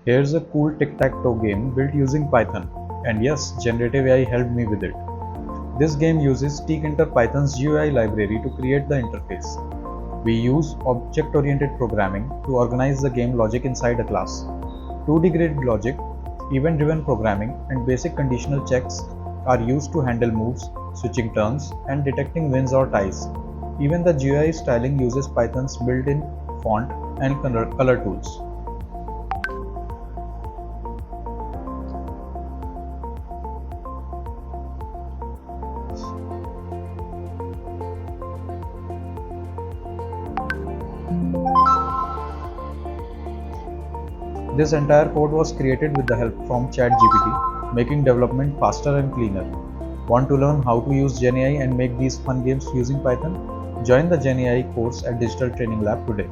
Here's a cool Tic Tac Toe game built using Python. And yes, generative AI helped me with it. This game uses Python's GUI library to create the interface. We use object-oriented programming to organize the game logic inside a class. 2D grid logic, event-driven programming, and basic conditional checks are used to handle moves, switching turns, and detecting wins or ties. Even the GUI styling uses Python's built-in font and color tools. This entire code was created with the help from ChatGPT, making development faster and cleaner. Want to learn how to use GenAI and make these fun games using Python? Join the GenAI course at Digital Training Lab today.